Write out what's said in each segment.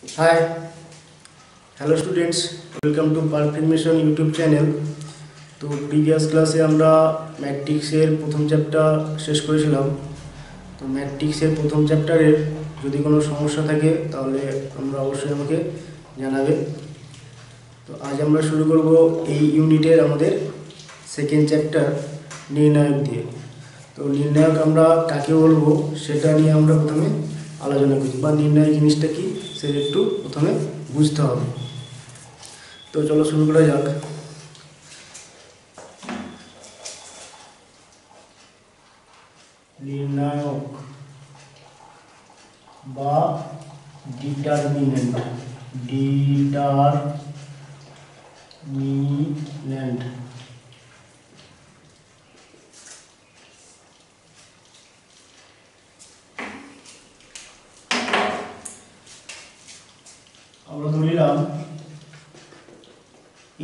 Hi hello students, welcome to perfect mission YouTube channel. তো previous ক্লাসে আমরা ম্যাট্রিক্সের প্রথম চ্যাপ্টার শেষ করেছিলাম। তো ম্যাট্রিক্সের প্রথম চ্যাপ্টারের যদি কোনো সমস্যা থাকে তাহলে আমরা অবশ্যই আমাকে জানাবে। তো আজ আমরা শুরু করব এই ইউনিটের আমাদের সেকেন্ড চ্যাপ্টার নির্ণায়ক দিয়ে। তো নির্ণায়ক আমরা কাকে বলবো সেটা নিয়ে আমরা প্রথমে আলোচনা করি, বা নির্ণায়ক জিনিসটা কি সেটা একটু প্রথমে বুঝতে হবে। তো চলো শুরু করা যাক। নির্ণায়ক বা ডিটারমিনেন্ট আমরা ধরে নিলাম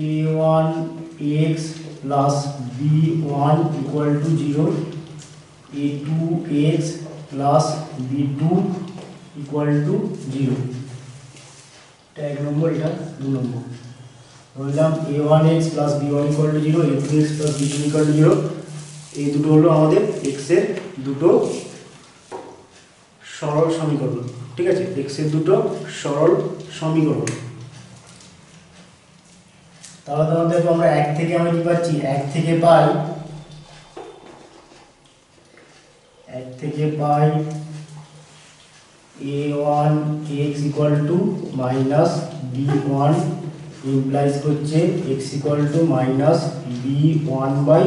a1x plus b1 equal to 0, a2x plus b2 equal to 0। এটা এক নম্বর, এটা দু নম্বর। ধরলাম a1x plus b1 equal to 0, a2x plus b2 equal to 0। এই দুটো হলো আমাদের x এর দুটো সরল সমীকরণ। ঠিক আছে, x এর দুটো সরল সমীকরণ। তাহলে দেখো আমরা এক থেকে আমরা কি পাচ্ছি, এক থেকে পাই a1x equal to minus b1 implies হচ্ছে x equal to minus b1 by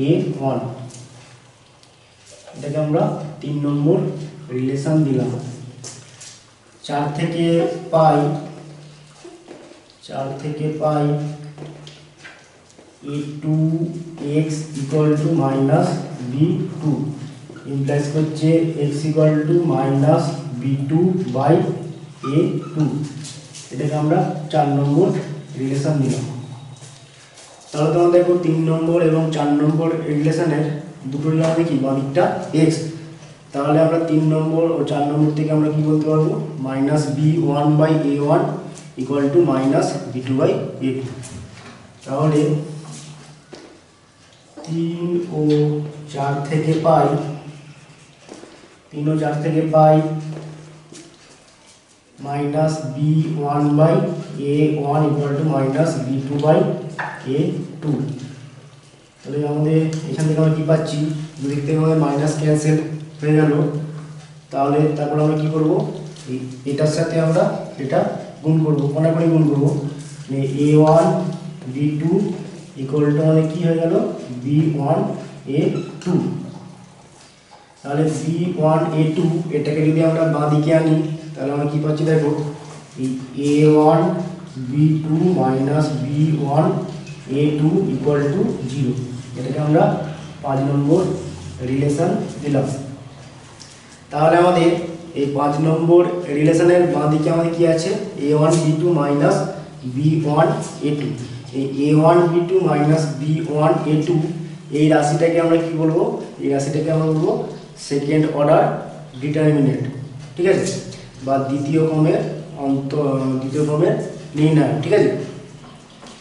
a1। এটাকে আমরা 3 নম্বর রিলেশন দিলাম। 4 থেকে পাই a2x equal to minus b2 implies হচ্ছে x equal to minus b2 by a2। এটাকে আমরা 4 নম্বর রিলেশন দিলাম। তাহলে তোমরা দেখো 3 নম্বর এবং 4 নম্বর রিলেশনের দুটো আমাদের কি বাদিকটা x। তাহলে আমরা 3 নম্বর ও 4 নম্বর থেকে আমরা কি বলতে পারবো, minus b1 by a1 equal to minus b2 by a2। তাহলে 3 ও 4 থেকে পাই minus b1 by a1 equal to minus b2 by a2। তাহলে আমাদের এখান থেকে আমরা কি পাচ্ছি, দুদিক থেকে আমাদের মাইনাস ক্যান্সেল হয়ে গেল। তাহলে তারপর আমরা কি করব, এটার সাথে আমরা এটা গুণ করব, কোনাকুনি গুণ করব। a1 b2 ইকুয়াল টু আমাদের কি হয়ে গেল, b1 a2। তাহলে b1 a2 এটাকে যদি আমরা বাঁ দিকে আনি তাহলে আমরা কি পাচ্ছি, দেখো এই a1 b2 minus b1 a2 equal to 0। এটাকে আমরা 5 নম্বর রিলেশন দিলাম। তাহলে আমাদের এই 5 নম্বর রিলেশনের বাঁ দিকে আমাদের কি আছে, a1 b2 minus b1 a2। এই a1 b2 minus b1 a2 এই রাশিটাকে আমরা কি বলবো, এই রাশিটাকে আমরা বলবো সেকেন্ড অর্ডার ডিটারমিনেন্ট। ঠিক আছে, বা দ্বিতীয় ক্রমের নির্ণায়ক। ঠিক আছে,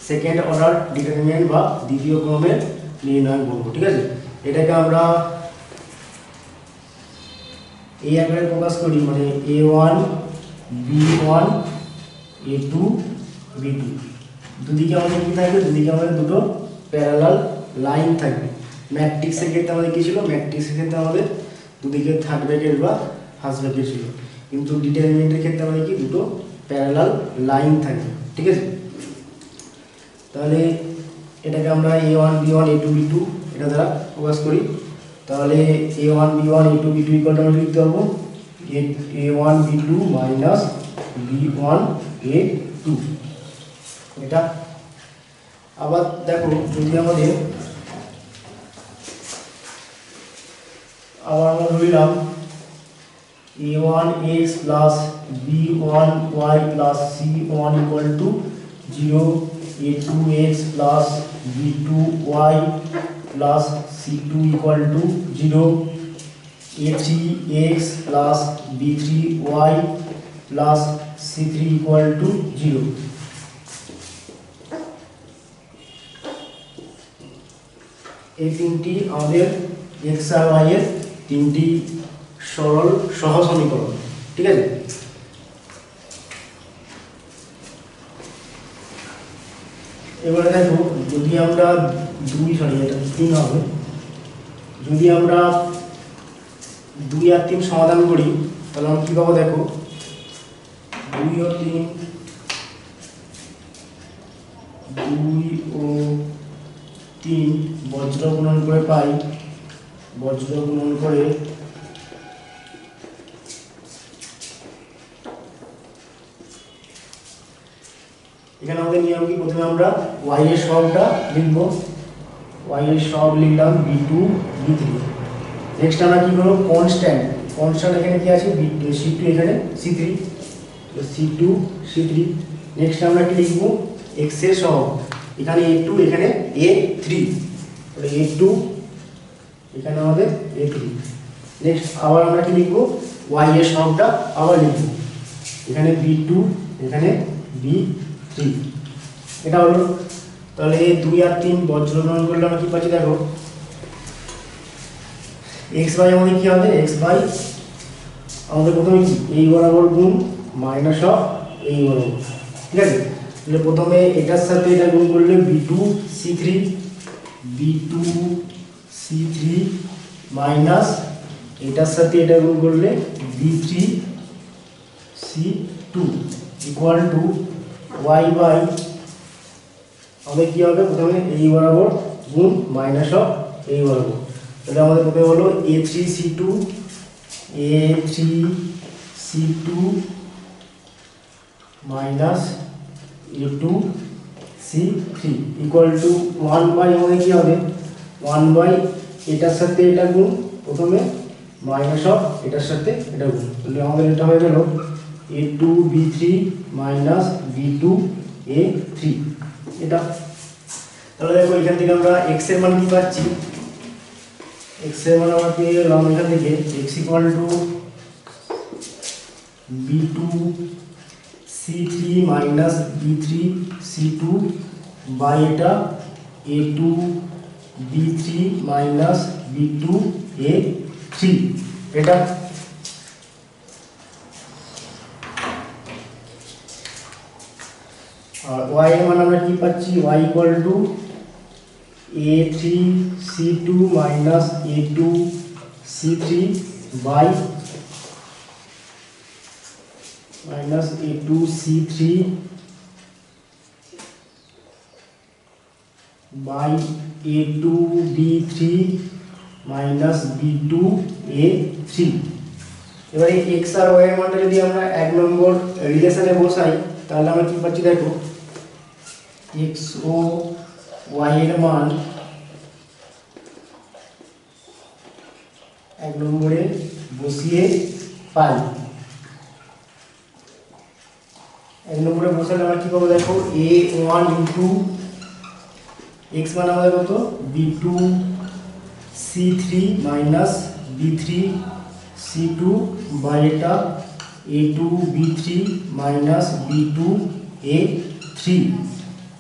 সেকেন্ড অর্ডার ডিটারমিনেন্ট বা দ্বিতীয় ক্রমের নির্ণায়ক বলবো। ঠিক আছে, এটাকে আমরা এই আকারে প্রকাশ করি, মানে a1 b1 a2 b2। দুদিকে আমাদের কি থাকবে, দুদিকে আমাদের দুটো প্যারালাল লাইন থাকবে। ম্যাট্রিক্সের ক্ষেত্রে আমাদের কি ছিল, ম্যাট্রিক্সের ক্ষেত্রে আমাদের দুদিকে থার্ড ব্র্যাকেট বা ফার্স্ট ব্র্যাকেট ছিল, কিন্তু ডিটারমিনেন্টের ক্ষেত্রে আমাদের কি দুটো প্যারালাল লাইন থাকবে। ঠিক আছে, তাহলে এটাকে আমরা a1 b1 a2 b2 এটা দ্বারা প্রকাশ করি। তাহলে a1 b1 a2 b2 equal to আমরা লিখতে পারবো a1 b2 minus b1 a2। এটা আবার দেখো, যদি আমাদের আবার আমরা ধরলাম a1x plus b1y plus c1 equal to 0, a2x plus b2y plus c2 equal to 0, a3x plus b3y plus C3 equal to 0। এই তিনটি আমাদের এক্স আর ওয়াই এর তিনটি সরল সহ সমীকরণ, ঠিক আছে। এবারে দেখো, যদি আমরা এটা 3 হবে, যদি আমরা 2 আর 3 সমাধান করি তাহলে আমরা কি পাবো দেখো, 2 ও 3 বজ্র গুণন করে পাই, বজ্র গুণন করে এখানে আমাদের নিয়ম কি, প্রথমে আমরা y এর সহগটা লিখব, y এর সহগ লিখলাম b2 b3। নেক্সট আমরা কি করব, কনস্ট্যান্ট এখানে কি আছে c2, এখানে c3, তো c2 c3। নেক্সট আমরা কি লিখব, x এর সহগ, এখানে a2 এখানে a3, তাহলে a2 এখানে আমাদের a3। নেক্সট আবার আমরা কি লিখব, y এর সহগটা আবার লিখব, এখানে b2 এখানে b3, এটা হলো। তাহলে 2 আর 3 বজ্র গুণন করলে আমরা কি পাচ্ছি দেখো, x বাই আমাদের কি হবে, x বাই আমাদের প্রথমে কি এই বরাবর গুণ মাইনাস অফ এই বরাবর, ঠিক আছে। তাহলে প্রথমে এটার সাথে এটা গুণ করলে b2 c3 মাইনাস এটার সাথে এটা গুণ করলে b3 c2 equal to y by আমাদের কি হবে, প্রথমে এই বরাবর গুণ মাইনাস অফ এই বরাবর। তাহলে আমাদের প্রথমে হলো a3 c2 minus a2 c3 equal to 1 by আমাদের কি হবে, 1 বাই এটার সাথে এটা গুণ, প্রথমে মাইনাস অফ এটার সাথে এটা গুণ, তাহলে আমাদের এটা হয়ে গেল a2 b3 minus b2 a3, এটা। তাহলে দেখো এখান থেকে আমরা x এর মান কি পাচ্ছি, x এর মান আমরা পেয়ে গেলাম এখান থেকে x equal to b2 c3 minus b3 c2 by এটা a2 b3 minus b2 a3, এটা। আর y এর মান আমরা কি পাচ্ছি, y equal to a3 c2 minus a2 c3 by minus a2 c3 by a2 b3 minus b2 a3। এবারে x আর y এর মানটা যদি আমরা 1 নম্বর রিলেশনে বসাই তাহলে আমরা কি পাচ্ছি দেখো, x ও y এর মান 1 নম্বরে বসিয়ে পাই। 1 নম্বরে বসালে আমরা কি পাবো দেখো, a1 ইনটু x মান আমাদের কত, b2 c3 minus b3 c2 by এটা a2 b3 minus b2 a3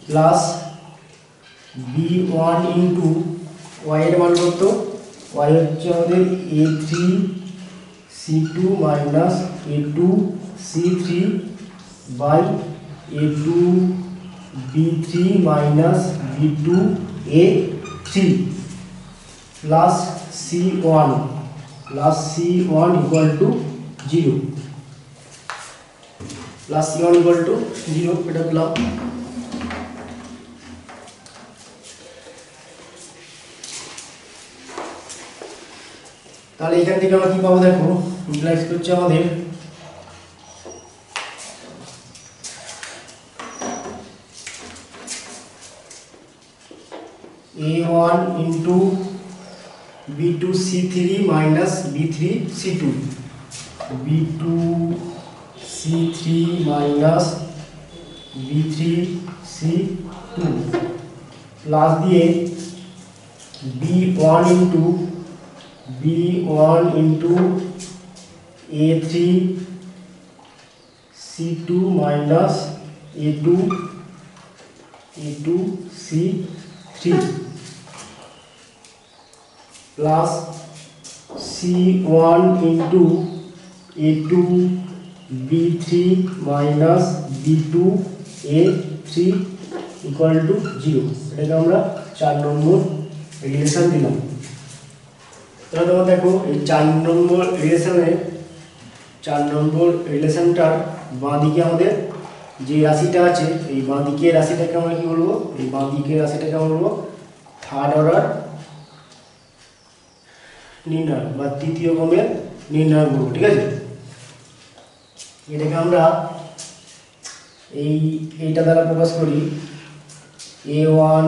plus b1 into y এর মান কত, y হচ্ছে আমাদের a3 c2 minus a2 c3 by a2 b3 minus b2 a3 plus c1 equal to 0, plus c1 equal to 0, এটা পেলাম। তাহলে এখান থেকে আমরা কি পাবো দেখো, ইমপ্লাইজ করছে আমাদের a1 into b2 c3 minus b3 c2, b2 c3 minus b3 c2 plus দিয়ে b1 into a3 C2 minus A2 C3 plus C1 into A2 B3 minus B2 A3 equal to 0। এটাকে আমরা 4 নম্বর relation দিলাম। তাহলে তোমরা দেখো এই 4 নম্বর রিলেশনটার বাঁ দিকে আমাদের যে রাশিটা আছে, এই বাঁ দিকের রাশিটাকে আমরা কি বলবো, এই বাঁ দিকের রাশিটাকে আমরা বলবো থার্ড অর্ডার নির্ণয় বা তৃতীয় ক্রমের নির্ণয় বলবো। ঠিক আছে, এটাকে আমরা এইটা দ্বারা প্রকাশ করি A1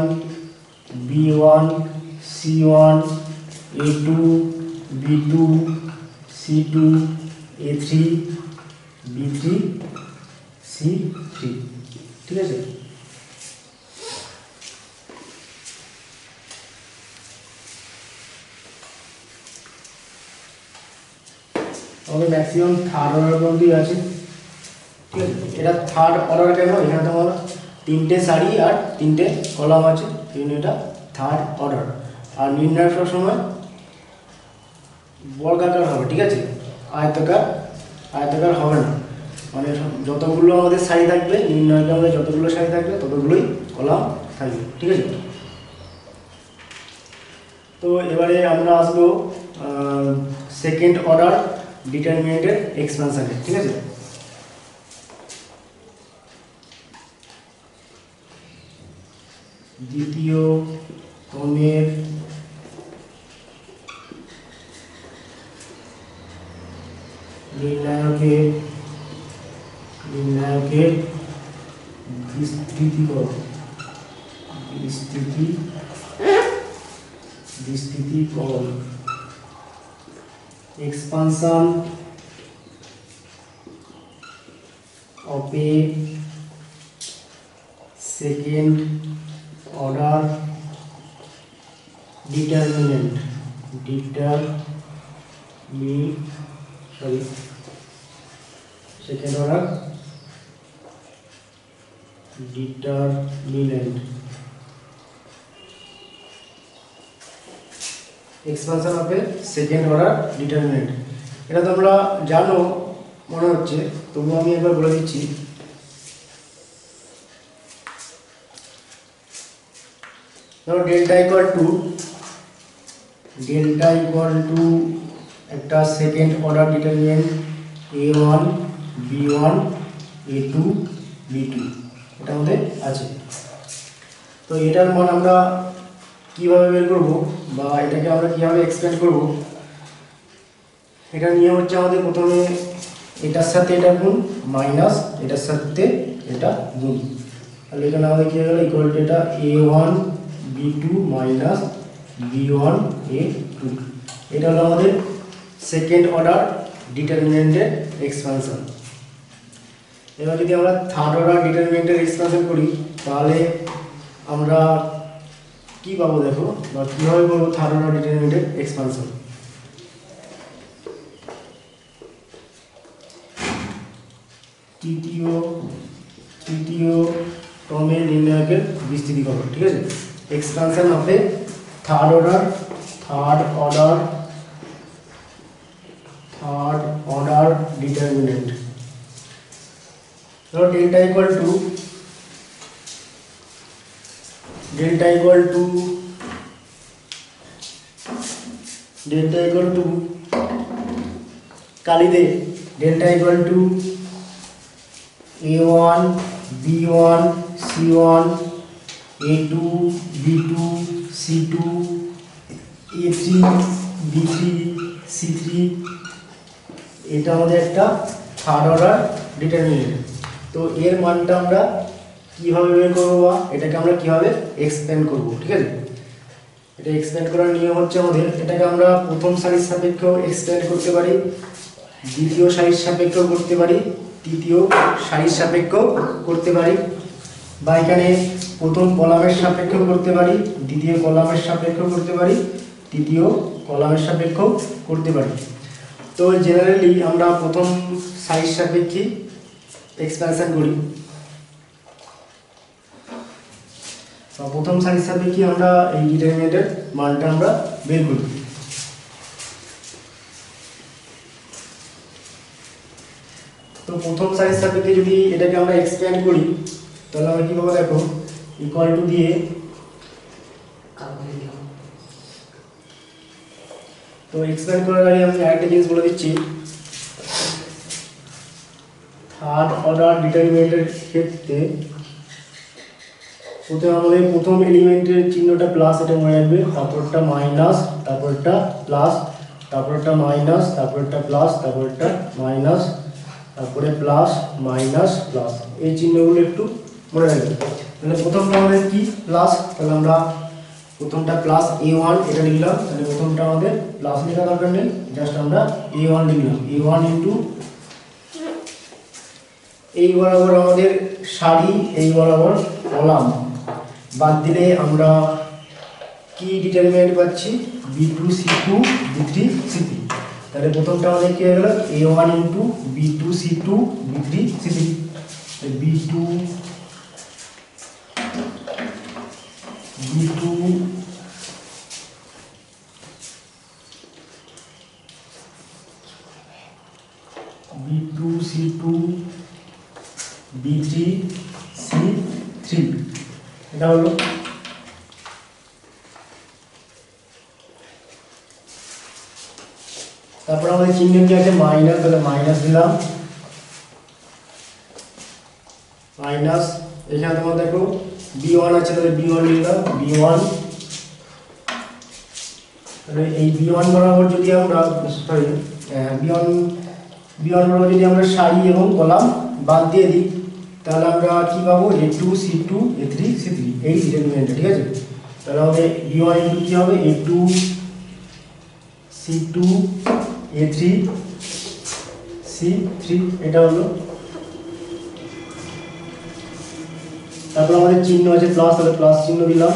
B1 C1 A2 B2 C2 A3 B3 C3। ঠিক আছে, আমাদের ম্যাক্সিমাম থার্ড অর্ডার পর্যন্তই আছে। ঠিক আছে, এটা থার্ড অর্ডার কেন, এখানে তোমার 3টে সারি আর 3টে কলাম আছে, এই জন্য এটা থার্ড অর্ডার। আর নির্ণয় করার সময় বর্গাকার হবে। ঠিক আছে, আয়তাকার হবে না, মানে যতগুলো আমাদের সারি থাকবে, নির্ণয়কে আমাদের যতগুলো সারি থাকবে ততগুলোই কলাম থাকবে। ঠিক আছে, তো এবারে আমরা আসবো সেকেন্ড অর্ডার ডিটারমিনেন্টের এক্সপানশনে। ঠিক আছে, দ্বিতীয় ক্রমের নির্ণায়কের বিস্তৃতিকরণ expansion of a second order determinant second order determinant expansion of A second order determinant. এটা তোমরা জানো মনে হচ্ছে, তবু আমি একবার বলে দিচ্ছি। ধরো ডেল্টা ইকুয়াল টু একটা second order determinant A1 B1 A2 B2, এটা আমাদের আছে। তো এটার মান আমরা কিভাবে বের করব বা এটাকে আমরা কিভাবে এক্সপ্যান্ড করব, এটা নিয়ে হচ্ছে আমাদের প্রথমে এটার সাথে এটা গুণ মাইনাস এটার সাথে এটা গুণ, তাহলে এখানে আমাদের কি হয়ে গেল ইকুয়াল টু এটা A1 B2 minus B1 A2। এটা হলো আমাদের সেকেন্ড অর্ডার ডিটারমিনেন্টের এক্সপানশন। এবার যদি আমরা থার্ড অর্ডার ডিটারমিনেন্টের এক্সপানশন করি তাহলে আমরা কি পাবো দেখো, বা কিভাবে বলবো থার্ড অর্ডার ডিটারমিনেন্টের এক্সপানশন। তৃতীয় ক্রমের নির্ণায়কের বিস্তৃতিকরণ। ঠিক আছে, expansion of a third order determinant. ধরো ডেল্টা ইকুয়াল টু কালিদে delta equal to A1 B1 C1 A2 B2 C2 A3 B3 C3, এটা আমাদের একটা থার্ড অর্ডার ডিটারমিনেন্ট। তো এর মানটা আমরা কিভাবে বের করবো বা এটাকে আমরা কিভাবে এক্সপ্যান্ড করব। ঠিক আছে, এটা এক্সপ্যান্ড করার নিয়ম হচ্ছে আমাদের এটাকে আমরা প্রথম সারির সাপেক্ষেও এক্সপ্যান্ড করতে পারি, দ্বিতীয় সারির সাপেক্ষেও করতে পারি, তৃতীয় সারির সাপেক্ষেও করতে পারি, বা এখানে প্রথম কলামের সাপেক্ষেও করতে পারি, দ্বিতীয় কলামের সাপেক্ষেও করতে পারি, তৃতীয় কলামের এক্সপ্যানশন করি। প্রথম সারির সাপেক্ষে আমরা এই ডিটারমিনেন্টের মানটা আমরা বের করি। তো প্রথম সারির সাপেক্ষে যদি এটাকে আমরা এক্সপ্যান্ড করি তাহলে আমরা কি পাবো দেখো, ইকুয়াল টু দিয়ে তো এক্সপ্যান্ড করার আগে আমি আরেকটা জিনিস বলে দিচ্ছি, থার্ড অর্ডার ডিটারমিনেন্টের ক্ষেত্রে প্রথমে আমাদের প্রথম এলিমেন্টের চিহ্নটা প্লাস, এটা মনে রাখবে, তারপরটা মাইনাস, তারপরটা প্লাস, তারপরটা মাইনাস, তারপরটা প্লাস, তারপরটা মাইনাস, তারপরে প্লাস মাইনাস প্লাস, এই চিহ্নগুলো একটু মনে রাখবে। তাহলে প্রথমটা আমাদের কি প্লাস, তাহলে আমরা প্রথমটা প্লাস a1 এটা লিখলাম, তাহলে প্রথমটা আমাদের প্লাস লেখা দরকার নেই, জাস্ট আমরা a1 লিখলাম, a1 ইন্টু এই বরাবর আমাদের সারি, এই বরাবর কলাম বাদ দিলে আমরা কি ডিটারমিনেন্ট পাচ্ছি, b2 c2 b3 c3। তাহলে প্রথমটা আমাদের কি হয়ে গেল a1 into b2 c2 b3 c3, b2 b2 c2 b3 c3 এটা হলো। তারপর আমাদের চিহ্ন কি আছে মাইনাস, তাহলে মাইনাস দিলাম, মাইনাস এখানে তোমার দেখো b1 আছে, তাহলে b1 লিখলাম, b1 তাহলে এই b1 বরাবর যদি আমরা সরি b1 বরাবর যদি আমরা সারি এবং কলাম বাদ দিয়ে দিই তাহলে আমরা কি পাবো, a2 c2 a3 c3 এই ডিটারমিনেন্ট, ঠিক আছে। তাহলে আমাদের b1 ইনটু কি হবে a2 c2 a3 c3 এটা হলো। তারপর আমাদের চিহ্ন আছে প্লাস, তাহলে প্লাস চিহ্ন দিলাম,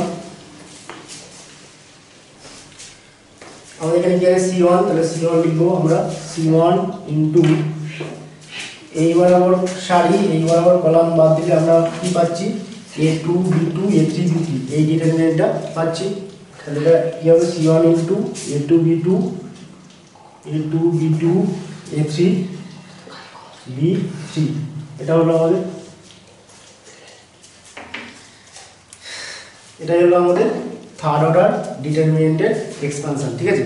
আমাদের এখানে কি আছে c1, তাহলে c1 লিখবো আমরা, c1 ইনটু এই বরাবর সারি এই বরাবর কলাম বাদ দিলে আমরা কি পাচ্ছি, a2 b2 a3 b3 এই ডিটারমিনেন্টটা পাচ্ছি। তাহলে এটা কি হবে c1 into a2 b2 a3 b3 এটা হলো আমাদের, এটাই হলো আমাদের থার্ড অর্ডার ডিটারমিনেন্টের এক্সপানশন, ঠিক আছে।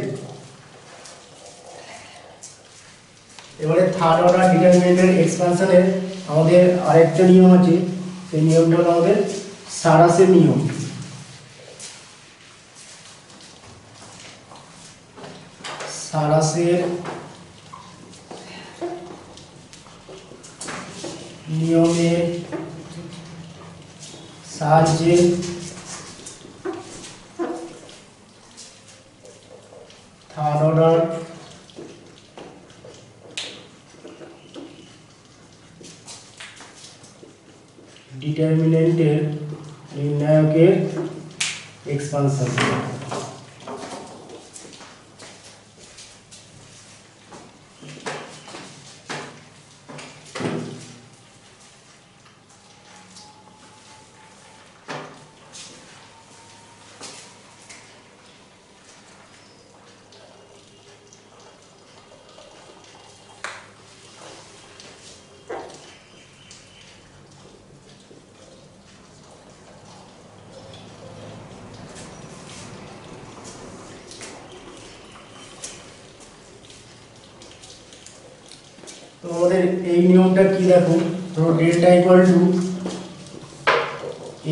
এবারে থার্ড অর্ডার ডিটারমিনেন্টের এক্সপানশনের আমাদের আরেকটা নিয়ম আছে, সেই নিয়মটা হলো আমাদের সারাসের নিয়ম। সারাসের নিয়মের সাহায্যে থার্ড অর্ডার ডিটারমিনেন্টের নির্ণায়কের এক্সপানশন। তো আমাদের এই নিয়মটা কি দেখো, ধরো delta equal to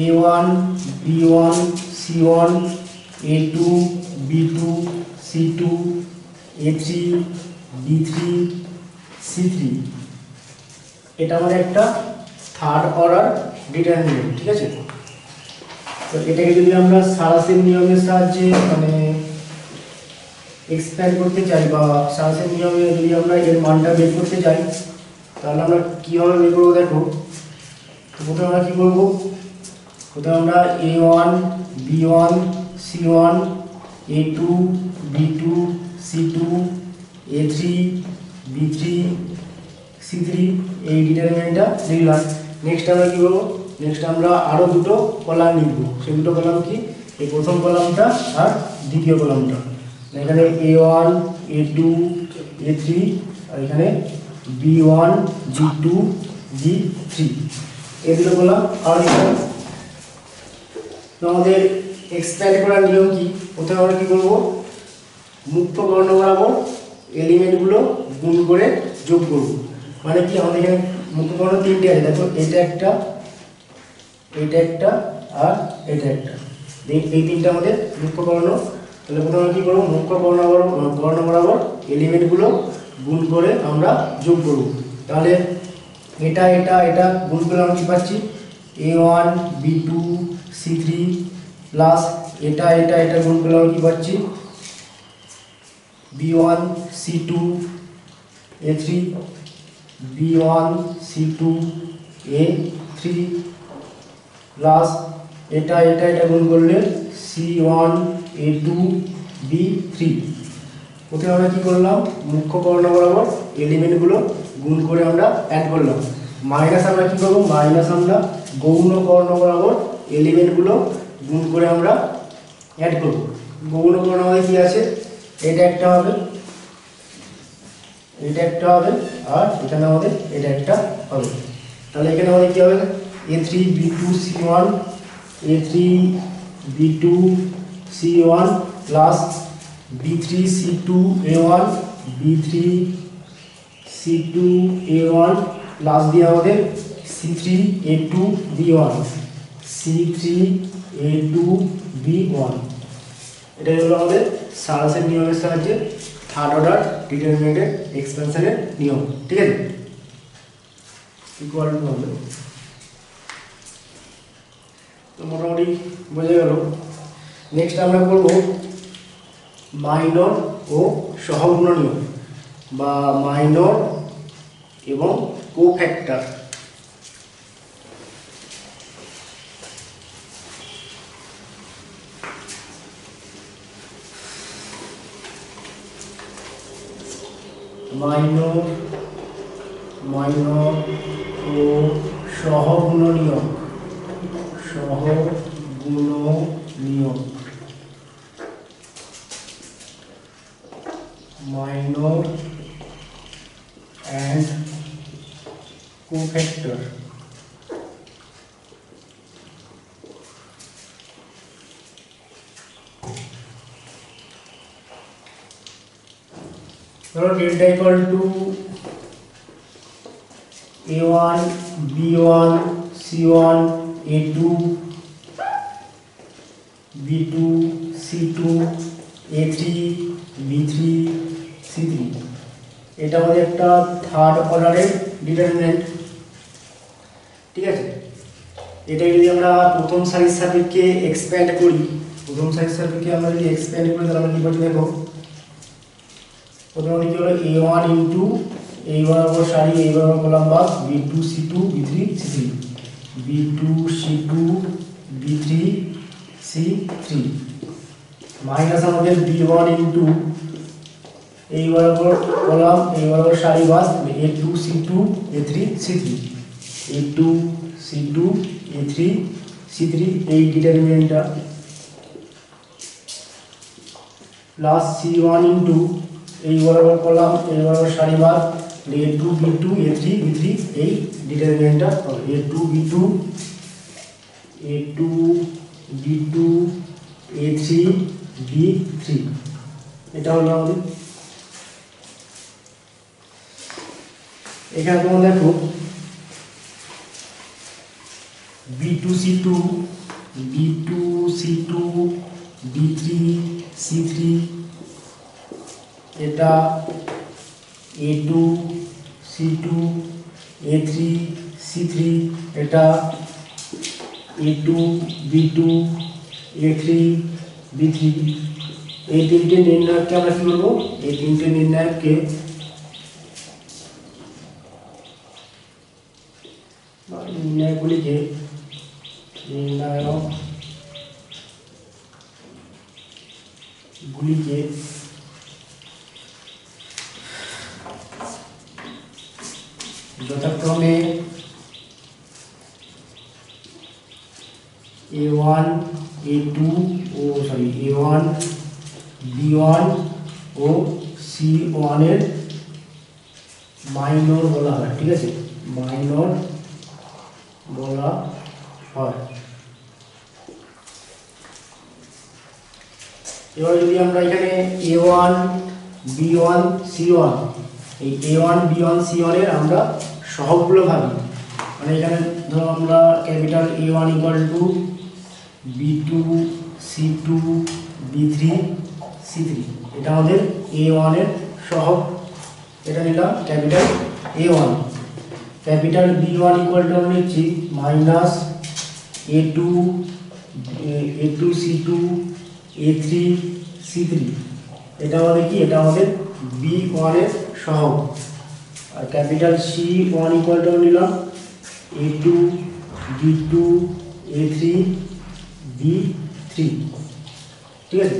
a1 b1 c1 a2 b2 c2 a3 b3 c3 এটা আমাদের একটা থার্ড অর্ডার ডিটারমিনেন্ট, ঠিক আছে। তো এটাকে যদি আমরা সারাসের নিয়মের সাহায্যে মানে এক্সপ্যান্ড করতে চাই বা সারাসের নিয়মে যদি আমরা এর মানটা বের করতে চাই তাহলে আমরা কীভাবে বের করবো দেখো। প্রথমে আমরা কী করবো, প্রথমে আমরা a1 b1 c1 a2 b2 c2 a3 b3 c3 C3 এই ডিটারমিনেন্টটা লিখলাম। নেক্সট আমরা কি করব, নেক্সট আমরা আরো দুটো কলাম লিখব। সেই দুটো কলাম কি, এই প্রথম কলামটা আর দ্বিতীয় কলামটা। এখানে A1 A2 A3 আর এখানে B1 B2 B3 এই দুটো কলাম। আর এখানে আমাদের এক্সপ্যান্ড করার নিয়ম কি, প্রথমে আমরা কি করব, মুক্ত বর্ণ বরাবর এলিমেন্টগুলো গুণ করে যোগ করব। মানে কি, আমাদের এখানে মুক্ত বর্ণ তিনটে আছে, দেখো এটা একটা, এটা একটা আর এটা একটা, এই তিনটা আমাদের মুখ্য বর্ণ। তাহলে প্রথমে কি করব, মুখ্য বর্ণ বরাবর এলিমেন্টগুলো গুণ করে আমরা যোগ করব। তাহলে এটা এটা এটা গুণ করে আমরা কি পাচ্ছি, A1 B2 C3 প্লাস এটা এটা এটা গুণ করে আমরা কি পাচ্ছি, B1 C2 A3 B1 C2 A3 plus এটা এটা এটা গুণ করলে C1 A2 B3। প্রথমে আমরা কি করলাম, মুখ্য বর্ণ বরাবর এলিমেন্টগুলো গুণ করে আমরা অ্যাড করলাম। মাইনাস আমরা কি করব, মাইনাস আমরা গৌণ বর্ণ বরাবর এলিমেন্টগুলো গুণ করে আমরা অ্যাড করব। গৌণ বর্ণ আমাদের কি আছে, এটা একটা হবে, এটা একটা হবে আর এখানে আমাদের এটা একটা হবে। তাহলে এখানে আমাদের কি হবে, A3 B2 C1 A3 B2 C1 plus B3 C2 A1 B3 C2 A1 plus দিয়ে আমাদের C3 A2 B1 C3 A2 B1। এটা হলো আমাদের সারাসের নিয়মের সাহায্যে থার্ড অর্ডার ডিটারমিনেন্টের এক্সপেনশনের নিয়ম। ঠিক আছে, ইকুয়াল টু হবে, তো মোটামুটি বোঝা গেল। নেক্সট আমরা করব মাইনর ও সহগুণনীয় বা মাইনর এবং কোফ্যাক্টর। মাইনর মাইনর ও সহগুণনীয় minor and cofactor। delta equal to A1 B1 C1 A2 B2 C2 A3 B3 C3। এটা আমাদের একটা থার্ড অর্ডারের ডিটারমিনেন্ট। ঠিক আছে, এটা যদি আমরা প্রথম সারির সাপেক্ষে এক্সপ্যান্ড করি, প্রথম সারির সাপেক্ষে আমরা যদি এক্সপ্যান্ড করি তাহলে আমরা কি পাচ্ছি, দেখো প্রথমে কি হলো A1 ইনটু এই বরাবর সারি এই বরাবর কলাম বাদ B2 C2 B3 C3 B2 C2 B3 C3 minus আমাদের B1 ইনটু এই বরাবর কলাম এই বরাবর সারি বাদ A2 C2 A3 C3 A2 C2 A3 C3 এই ডিটারমিনেন্টটা প্লাস C1 ইনটু এই বরাবর কলাম এই বরাবর সারি বাদ A2 B2 A3 B3 এই ডিটারমিনেন্টটা হবে A2 B2 A3 B3। এটা হলো আমাদের। এখানে তোমরা দেখো B2 C2 B3 C3 এটা A2 C2 A3 C3 এটা A2 B2 A3 B3। এই তিনটে নির্ণায়ককে আমরা কি বলবো, এই তিনটে নির্ণায়ককে নির্ণায়কগুলিকে নির্ণায়কগুলিকে যথাক্রমে A1 A2 A1 B1 ও C1 এর মাইনর বলা হয়, ঠিক আছে, মাইনর বলা হয়। এবার যদি আমরা এখানে A1 B1 C1 এই A1 B1 C1 এর আমরা সহগগুলো ভাবি, মানে এখানে ধরো আমরা capital A1 equal to B2 C2 B3 C3, এটা আমাদের A1 এর সহগ, এটা নিলাম capital A1। Capital B1 equal to আমরা নিচ্ছি minus A2 C2 A3 C3, এটা আমাদের কি, এটা আমাদের B1 এর সহগ। আর ক্যাপিটাল C1 ইকুয়াল টু নিলাম A2 B2 A3 B3, ঠিক আছে,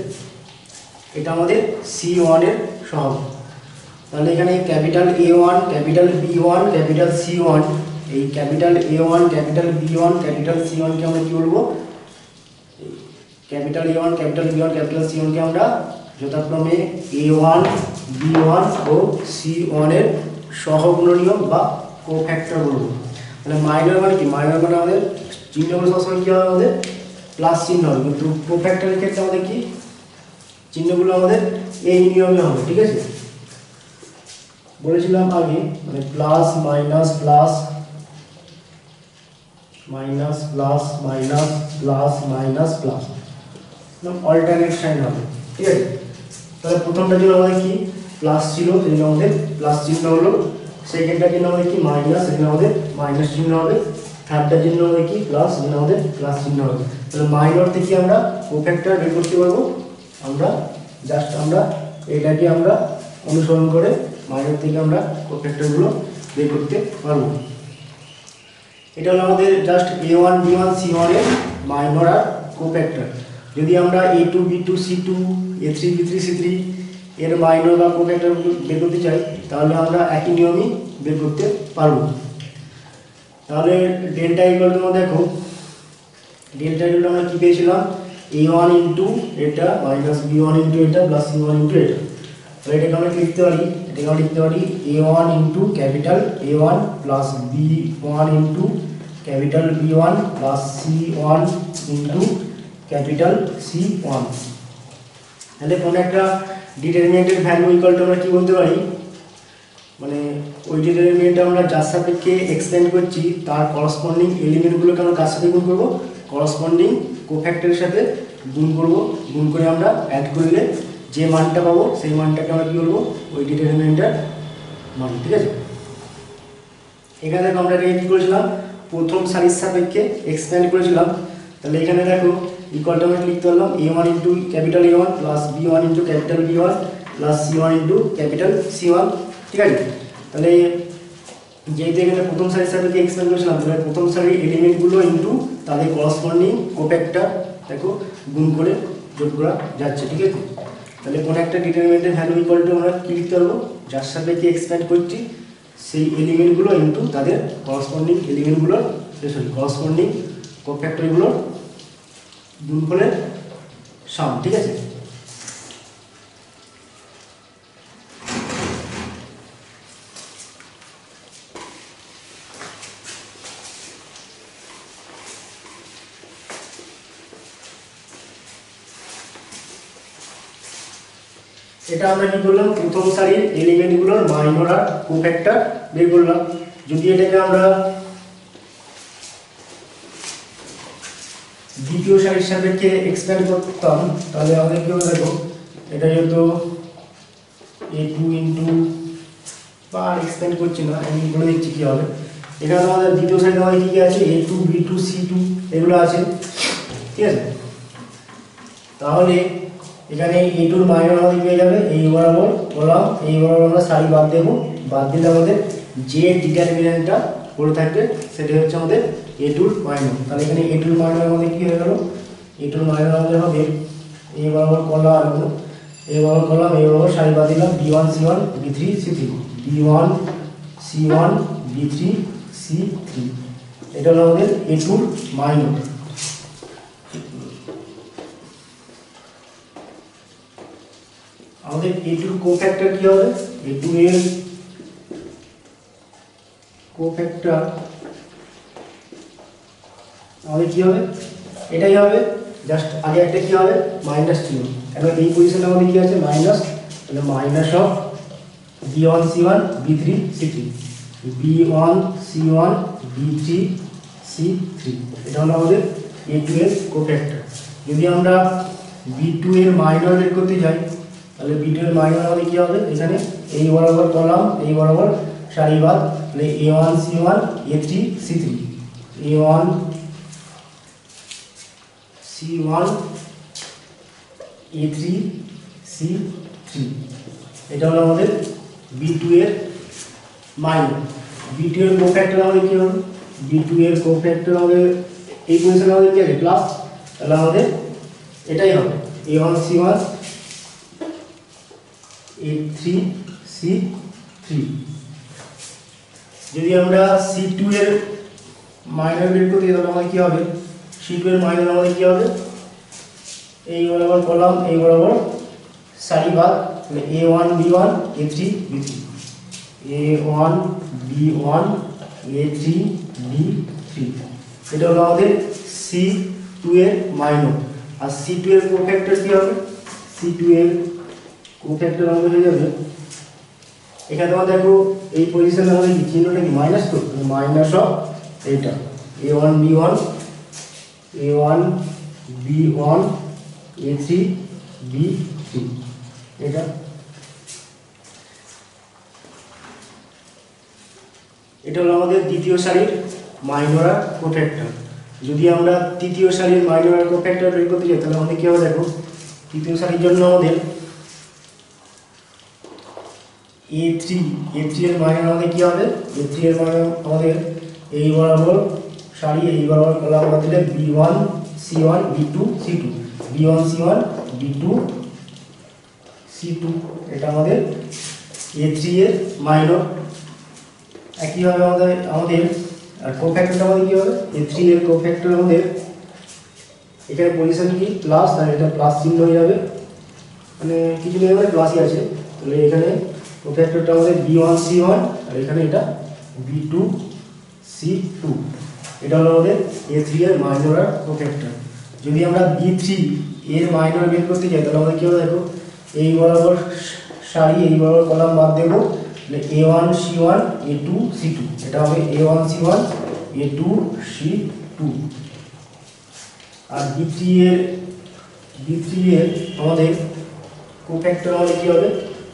এটা আমাদের C1 এর সহগ। তাহলে এখানে capital A1 capital B1 capital C1, এই capital A1 capital B1 capital C1 কে আমরা কি বলবো, capital A1 capital B1 capital C1 কে আমরা যথাক্রমে A1 B1 ও C1 এর সহগুণনীয়ক বা কোফ্যাক্টর বলবো। মানে মাইনর মানে কি, মাইনর মানে আমাদের চিহ্নগুলো সবসময় কি হবে, আমাদের প্লাস চিহ্ন হবে, কিন্তু কোফ্যাক্টরের ক্ষেত্রে আমাদের কি চিহ্নগুলো আমাদের এই নিয়মে হবে, ঠিক আছে, বলেছিলাম আগে, মানে plus minus plus minus plus minus plus minus plus, alternate sign হবে, ঠিক আছে। তাহলে প্রথমটা ছিল আমাদের কি প্লাস ছিল, সেই জন্য আমাদের প্লাস চিহ্ন হলো, সেকেন্ডটার জন্য আমাদের কি মাইনাস, সেখানে আমাদের মাইনাস চিহ্ন হবে, থার্ডটার জন্য আমাদের কি প্লাস, সেখানে আমাদের প্লাস চিহ্ন হবে। তাহলে মাইনর থেকে আমরা কোফ্যাক্টর বের করতে পারবো, আমরা জাস্ট আমরা এটাকে আমরা অনুসরণ করে মাইনর থেকে আমরা কোফ্যাক্টরগুলো বের করতে পারবো। এটা হলো আমাদের জাস্ট A1 B1 C1 এর মাইনর আর কোফ্যাক্টর। যদি আমরা A2 B2 C2 A3 B3 C3 এর মাইনর বা কোফ্যাক্টর বের করতে চাই, তাহলে আমরা একই নিয়মই বের করতে পারবো। তাহলে ডেল্টা ইকুয়াল টু দেখো, ডেল্টা ইকুয়াল টু আমরা কি পেয়েছিলাম, A1 ইন্টু এটা মাইনাস B1 ইন্টু এটা প্লাস C1 ইন্টু এটা। তাহলে এটাকে আমরা লিখতে পারি, এটাকে আমরা লিখতে পারি A1 into capital A1 plus B1 into capital B1 plus C1 into capital C1। তাহলে কোনো একটা ডিটারমিনেন্টের ভ্যালু ইকুয়াল টু আমরা কি বলতে পারি, মানে ওই ডিটারমিনেন্টটা আমরা যার সাপেক্ষে এক্সটেন্ড করছি তার করসপন্ডিং এলিমেন্টগুলোকে আমরা কার সাথে গুণ করবো, করসপন্ডিং কোফ্যাক্টরের সাথে গুণ করব, গুণ করে আমরা অ্যাড করলে যে মানটা পাবো সেই মানটাকে আমরা কী করবো, ওই ডিটারমিনেন্টের মান, ঠিক আছে। এখানে দেখো আমরা এটাকে কী করেছিলাম, প্রথম সারির সাপেক্ষে এক্সপ্যান্ড করেছিলাম। তাহলে এখানে দেখো ইকুয়ালটা আমরা লিখতে পারলাম A1 into capital A1 plus B1 into capital B1 plus C1 into capital C1, ঠিক আছে। তাহলে যেহেতু এখানে প্রথম সারির সাপেক্ষে এক্সপ্যান্ড করেছিলাম, তাহলে প্রথম সারির এলিমেন্টগুলো ইন্টু তাদের করসপন্ডিং কোফ্যাক্টর দেখো গুণ করে যোগ করা যাচ্ছে, ঠিক আছে। তাহলে কোনো একটা ডিটারমিনেন্টের ভ্যালু ইকুয়াল টু আমরা কী লিখতে পারবো, যার সাপেক্ষে এক্সপ্যান্ড করছি সেই এলিমেন্টগুলো ইন্টু তাদের করসপন্ডিং এলিমেন্টগুলোর করসপন্ডিং কোফ্যাক্টরগুলোর গুণফলের সাম, ঠিক আছে। এটা আমরা কি করলাম, প্রথম সারির এলিমেন্টগুলোর মাইনর আর কোফ্যাক্টর বের করলাম। যদি এটাকে আমরা দ্বিতীয় সারির সাপেক্ষে এক্সপ্যান্ড করতাম, তাহলে আমাদের কি হবে দেখো, এটা যেহেতু A2 ইন্টু বা এক্সপ্যান্ড করছি না, আমি বলে দিচ্ছি কী হবে। এখানে আমাদের দ্বিতীয় সারিতে আমাদের কী কী আছে, A2 B2 C2 এগুলো আছে, ঠিক আছে। তাহলে এখানে A2 মাইনর আমাদের পেয়ে যাবে, এই বরাবর বললাম, এই বরাবর আমরা সারি বাদ দেবো, বাদ দিলে আমাদের যে ডিটারমিনেন্টটা পড়ে থাকবে সেটা হচ্ছে আমাদের A2 মাইনর। তাহলে এখানে A2 মাইনর আমাদের কী হয়ে গেল, A2 মাইনর আমাদের হবে এই বরাবর করলাম, এই বরাবর করলাম, এই বরাবর সারি বাদ দিলাম B1 C1 B3 C3 B1 C1 B3 C3 এটা হলো আমাদের A2 মাইনর। আমাদের A2 এর কোফ্যাক্টর কি হবে? A2 এর কোফ্যাক্টর আমাদের কি হবে? এটাই হবে, জাস্ট আগে একটা কি হবে মাইনাস চিহ্ন, এখন এই পজিশনে আমাদের কি আছে মাইনাস, তাহলে minus of B1 C1 B3 C3 B1 C1 B3 C3 এটা হলো আমাদের A2 এর কোফ্যাক্টর। যদি আমরা B2 এর মাইনর বের করতে যাই তাহলে B2 এর মাইনর আমাদের কি হবে? এখানে এই বরাবর কলাম এই বরাবর সারিবাদ, তাহলে A1 C1 A3 C3 A1 C1 A3 C3 এটা হলো আমাদের B2 এর মাইনর। B2 এর কোফ্যাক্টর আমাদের কি হবে? B2 এর কোফ্যাক্টর আমাদের এই পজিশনে আমাদের কি আছে প্লাস, তাহলে আমাদের এটাই হবে A1 C1 A3 C3। যদি আমরা C2 এর মাইনর বের করি তাহলে আমাদের কি হবে? C2 এর মাইনর আমাদের কি হবে? এই বরাবর কলাম এই বরাবর সারিবাদ, তাহলে A1 B1 A3 B3 A1 B1 A3 B3 এটা হলো আমাদের C2 এর মাইনর। আর C2 এর কোফ্যাক্টর কি হবে? C2 এর কোফ্যাক্টর আমাদের হয়ে যাবে, এখানে তোমরা দেখো এই পজিশনে আমাদের কি চিহ্নটা কি মাইনাস, তো মাইনাস অফ এইটা A1 B1 A1 B1 A3 B3 এটা। এটা হলো আমাদের দ্বিতীয় সারির মাইনর আর কোফ্যাক্টর। যদি আমরা তৃতীয় সারির মাইনর আর কোফ্যাক্টর বের করতে যাই তাহলে আমাদের কি হবে? দেখো তৃতীয় সারির জন্য আমাদের A3 এর মাইনর আমাদের কি হবে? A3 এর মাইনর আমাদের এই বরাবর সারি এই বরাবর কলাম আমাদের B1 C1 B2 C2 B1 C1 B2 C2 এটা আমাদের A3 এর মাইনর। একইভাবে আমাদের কোফ্যাক্টরটা আমাদের কি হবে? A3 এর কোফ্যাক্টর আমাদের এখানে পজিশন কি প্লাস, আর এটা প্লাস চিহ্ন হয়ে যাবে, মানে কিছু নেই মানে প্লাসই আছে, তাহলে এখানে কোফ্যাক্টরটা আমাদের B1 C1 আর এখানে এটা B2 C2 এটা হলো আমাদের A3 এর মাইনর আর কোফ্যাক্টর। যদি আমরা B3 এর মাইনর বের করতে যাই তাহলে আমাদের কি হবে? দেখো এই বরাবর সারি এই বরাবর কলাম বাদ দেবো, তাহলে A1 C1 A2 C2 এটা হবে A1 C1 A2 C2। আর B3 এর আমাদের কোফ্যাক্টর আমাদের কি হবে?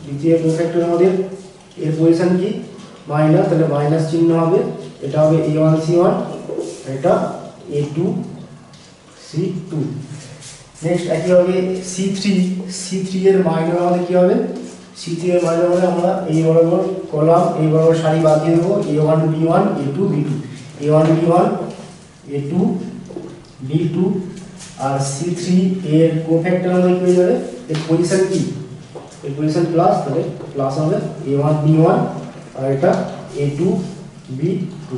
B3 এর কোফ্যাক্টর আমাদের এর পজিশন কি মাইনাস, তাহলে মাইনাস চিহ্ন হবে, এটা হবে A1 C1 এটা A2 C2। নেক্সট একইভাবে C3 এর মাইনর আমাদের কি হবে? C3 এর মাইনর মানে আমরা এই বরাবর কলাম এই বরাবর সারি বাদ দিয়ে দেবো A1 B1 A2 B2 A1 B1 A2 B2। আর C3 এর কোফ্যাক্টর আমাদের কি হয়ে যাবে? এর পজিশন কি এর পজিশন প্লাস, তাহলে প্লাস হবে A1 B1 আর এটা A2 B2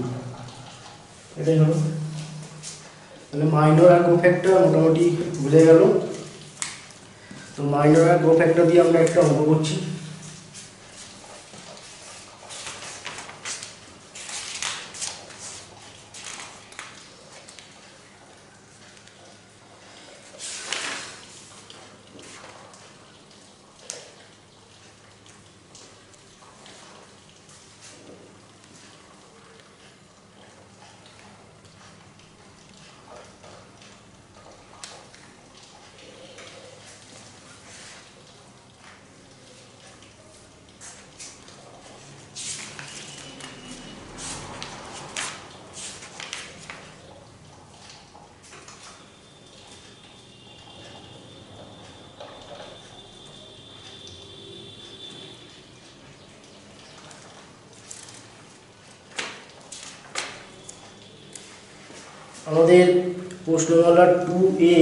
এটাই হলো। তাহলে মাইনর আর কোফ্যাক্টর মোটামুটি বুঝে গেল। তো মাইনর আর কোফ্যাক্টর দিয়ে আমরা একটা অঙ্ক করছি। আমাদের প্রশ্ন নম্বর 2A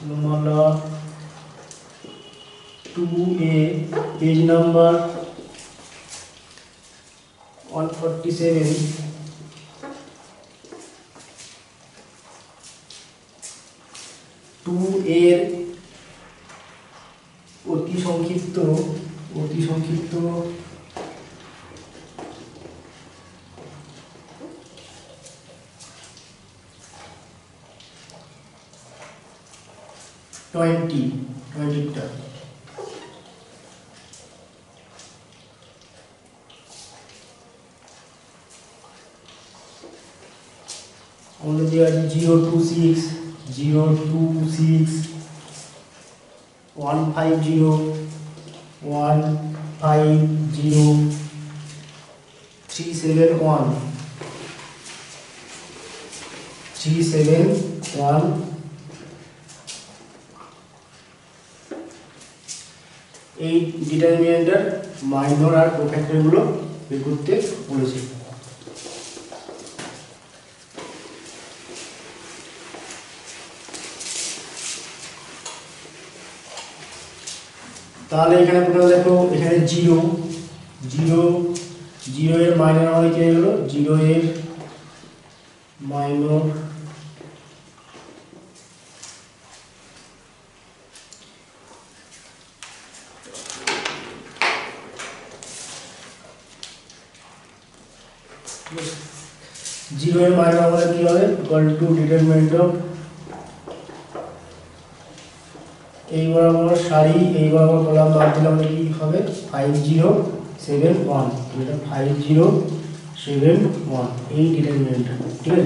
বর্ণমালা 2A পেজ নাম্বার 147 2 এর অতি সংক্ষিপ্ত টা আমাদের দেওয়া আছে 026 150 371 এই ডিটারমিনেন্টের মাইনর আর কোফ্যাক্টরগুলো বের করতে বলেছি। তাহলে এখানে প্রথমে দেখো এখানে 0 এর মাইনর আমাদের কি হয়ে গেল 0 এর মাইনর 0 এর মাইনর আমাদের কি হবে ইকুয়াল টু ডিটারমিনেন্ট অফ এই বরাবর সারি এই বরাবর কলাম বাদ দিলে আমাদের কি হবে 5071 এটা 5071 এই ডিটারমিনেন্ট ঠিক আছে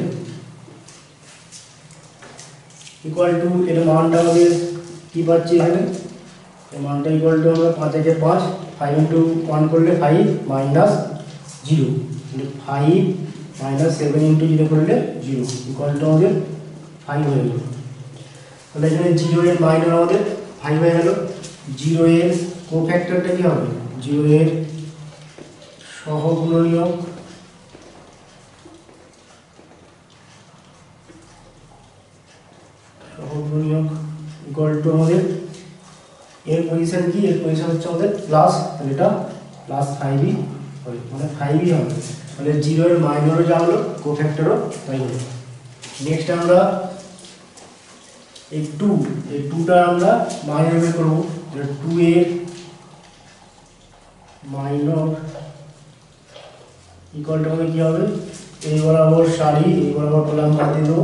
ইকুয়াল টু এর মানটা আমাদের কি পাচ্ছি এখানে এর মানটা ইকুয়াল টু আমরা 5 এর 5 5 ইনটু 1 করলে 5 মাইনাস 0 5 মাইনাস 7 ইনটু 0 করলে 0 ইকুয়াল টু আমাদের 5 হয়ে গেল। তাহলে এখানে 0 এর মাইনর আমাদের 5 হয়ে গেল 0 এর কোফ্যাক্টরটা কি হবে 0 এর সহগুণনীয়ক ইকুয়াল টু আমাদের এর পজিশন কি এর পজিশন হচ্ছে আমাদের প্লাস তাহলে এটা প্লাস 5ই হবে মানে 5ই হবে তাহলে 0 এর মাইনরও যা হলো কোফ্যাক্টরও তাই হলো। নেক্সট আমরা এই 2টা আমরা মাইনর বের করব 2 এর মাইনর ইকুয়াল টু কি হবে এই বরাবর সারি এই বরাবর কলাম বাদ দিয়ে দেবো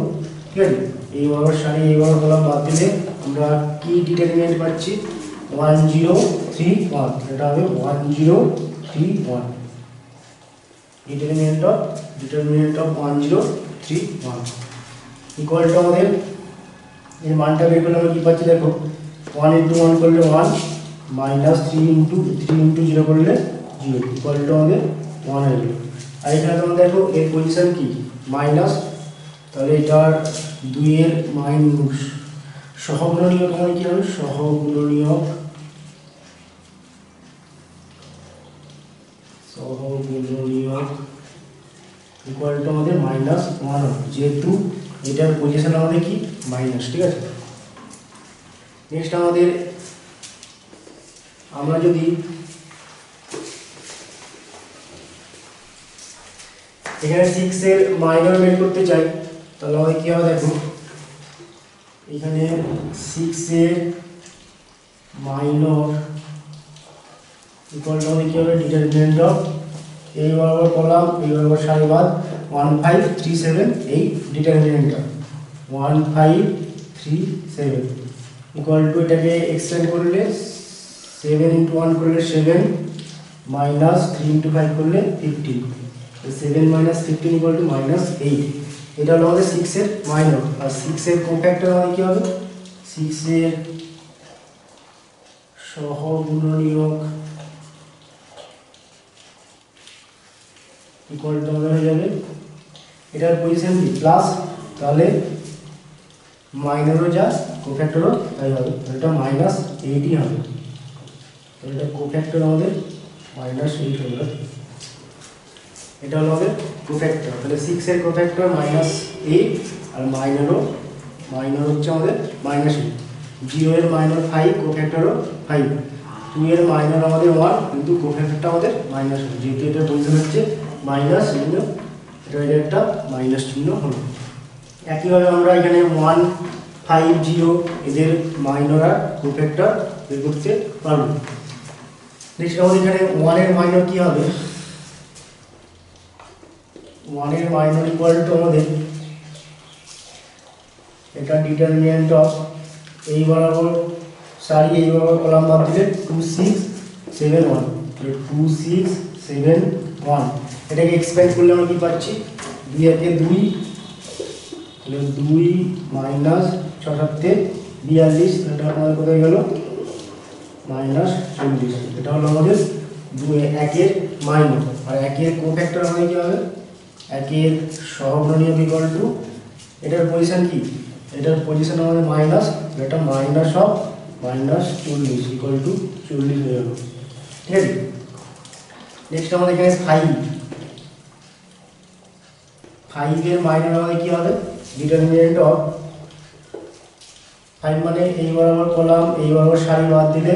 ঠিক আছে এই বরাবর সারি এই বরাবর কলাম বাদ দিলে আমরা কি ডিটারমিনেন্ট পাচ্ছি 1031 এটা হবে 1031 ডিটারমিনেন্ট অফ 1031 ইকুয়াল টু আমাদের এর মানটা বের করলে আমরা কি পাচ্ছি দেখো 1 ইনটু 1 করলে 1 মাইনাস 3 ইনটু 0 করলে 0 ইকুয়াল টু আমাদের 1 হয়ে গেল। আর এখানে তোমরা দেখো এর পজিশন কি মাইনাস তাহলে এটার 2 এর মাইনাস সহগুণনীয়ক মানে কি হবে সহগুণনীয়ক ইকুয়াল টু আমাদের মাইনাস 1 যেহেতু এটার পজিশন আমাদের কি মাইনাস ঠিক আছে। নেক্সট আমাদের আমরা যদি এখানে 6 এর মাইনর বের করতে চাই তাহলে আমাদের কি হবে দেখো এখানে 6 এর মাইনর ইকুয়াল টু আমাদের কি হবে ডিটারমিনেন্ট অফ এই বরাবর কলাম এই বরাবর সারি বাদ 1537 এই ডিটারমিনেন্টটা 1537 ইকুয়াল টু এটাকে এক্সটেন্ড করলে 7 ইনটু 1 করলে 7 মাইনাস 3 ইনটু 5 করলে 15 7 মাইনাস 15 ইকুয়াল টু মাইনাস 8 এটা হলো আমাদের 6 এর মাইনর আর 6 এর কোফ্যাক্টর আমাদের কি হবে 6 এর সহগুণনীয়ক ইকুয়াল টু আমাদের হয়ে যাবে এটার পজিশন কি প্লাস তাহলে মাইনরও যা কোফ্যাক্টরও তাই হবে এটা মাইনাস 8ই হবে তাহলে এটা কোফ্যাক্টর আমাদের মাইনাস 8 হবে এটা হলো আমাদের কোফ্যাক্টর তাহলে 6 এর কোফ্যাক্টর মাইনাস 8 আর মাইনর হচ্ছে আমাদের মাইনাস 8 0 এর মাইনর 5, কোফ্যাক্টরও 5, 2 এর মাইনর আমাদের 1 কিন্তু কোফ্যাক্টরটা আমাদের -1, যেহেতু এটা পজিশন হচ্ছে মাইনাস চিহ্ন, এটা একটা মাইনাস চিহ্ন হলো। একইভাবে আমরা এখানে 1, 5, 0 এদের মাইনর আর কোফ্যাক্টর বের করতে পারবো। নেক্সট আমাদের এখানে 1 এর মাইনর কি হবে? 1 এর মাইনর ইকুয়াল টু আমাদের এটা ডিটারমিনেন্ট অফ এই বরাবর সারি এই বরাবর কলাম বাদ দিলে 2, 6, 7, 1, 2, 6, 7, 1। এটাকে এক্সপ্যান্ড করলে আমরা কি পাচ্ছি? 2 একে 2, তাহলে 2 মাইনাস 6 7 42, এটা আমাদের কোথায় গেল? -40। এটা হলো আমাদের 1 এর মাইনর। আর 1 এর কোফ্যাক্টর আমাদের কি হবে? 1 এর সহগুণনীয়ক ইকুয়াল টু এটার পজিশন কি? এটার পজিশন আমাদের মাইনাস, এটা মাইনাস অফ -40 ইকুয়াল টু 40 হয়ে গেল। ঠিক আছে, নেক্সট আমাদের এখানে 5 এর মাইনর আমাদের কি হবে? ডিটারমিনেন্ট অফ 5 মানে এই বরাবর কলাম এই বরাবর সারি বাদ দিলে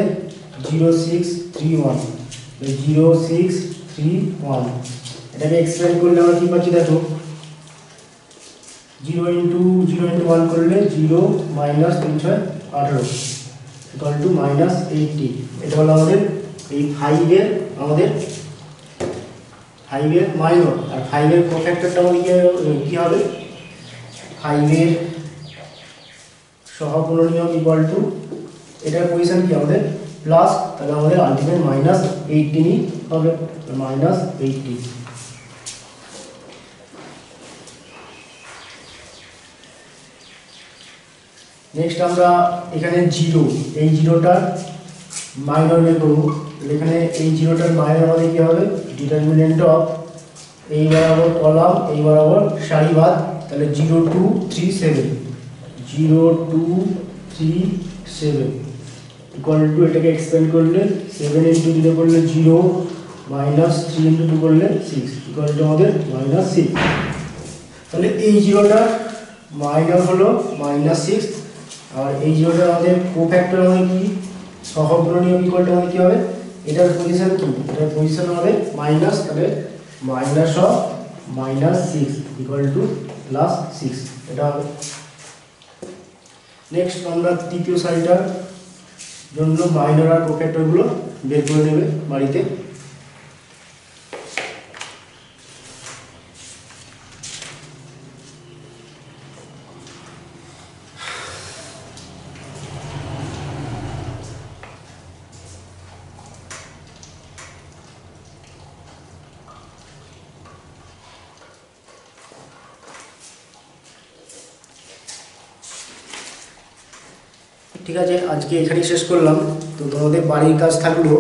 0, 6, 3, 1, 0, 6, 3, 1। এটাকে এক্সপ্যান্ড করলে আমরা কি পাচ্ছি? দেখো 0 ইন্টু 1 করলে 0 মাইনাস 3, 6, 18 ইকুয়াল টু -80। এটা হলো আমাদের এই 5 এর আমাদের 5 এর মাইনর। আর 5 এর কোফ্যাক্টরটা আমাদের কি হবে? 5 এর সহগুণনীয়ক ইকুয়াল টু এটার পজিশন কি আমাদের প্লাস, তাহলে আমাদের আলটিমেট -18ই হবে, -80। নেক্সট আমরা এখানে 0, এই 0টার মাইনর বের করব। এখানে এই 0টার মাইনর আমাদের কি হবে? ডিটারমিনেন্ট অফ এই বরাবর কলাম এই বরাবর সারি বাদ, তাহলে 0, 2, 3, 7, 0, 2, 3, 7 ইকুয়াল টু এটাকে এক্সপ্যান্ড করলে 7 ইন্টু 0 করলে 0 মাইনাস 3 ইন্টু 2 করলে 6 ইকুয়াল টু আমাদের -6। তাহলে এই 0টার মাইনর হলো -6, আর এই 0টার আমাদের কোফ্যাক্টর আমাদের কি? সহগুণনীয়ক ইকুয়াল টু আমাদের কি হবে? এটার পজিশন কি? এটার পজিশন আমাদের মাইনাস, তাহলে মাইনাস অফ -6 ইকুয়াল টু +6 এটা হবে। নেক্সট আমরা তৃতীয় সারিটার জন্য মাইনর আর কোফ্যাক্টরগুলো বের করে নেবে বাড়িতে। ঠিক আছে, আজকে এখানেই শেষ করলাম। তো তোমাদের বাড়ির কাজ থাকলো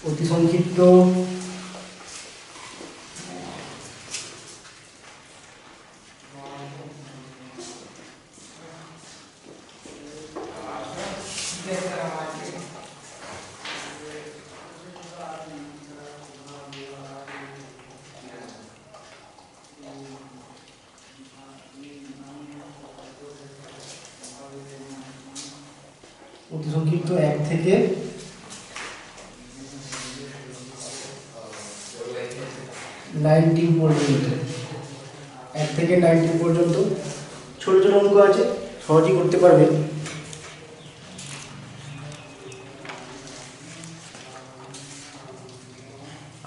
অতি সংক্ষিপ্ত সংক্ষিপ্ত 1 থেকে 19 পর্যন্ত, 1 থেকে 19 পর্যন্ত ছোট ছোট অঙ্ক আছে, সহজেই করতে পারবে।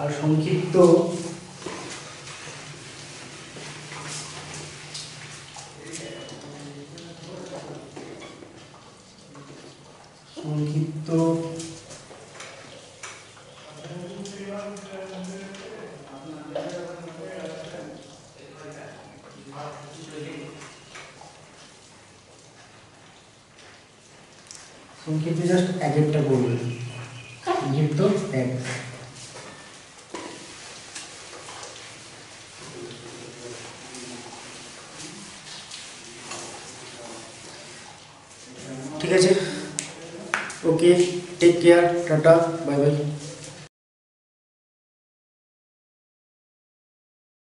আর সংক্ষিপ্ত সংক্ষিপ্ত জাস্ট এক একটা করবে, সংক্ষিপ্ত 1। ঠিক আছে, okay, take care, tata, bye by.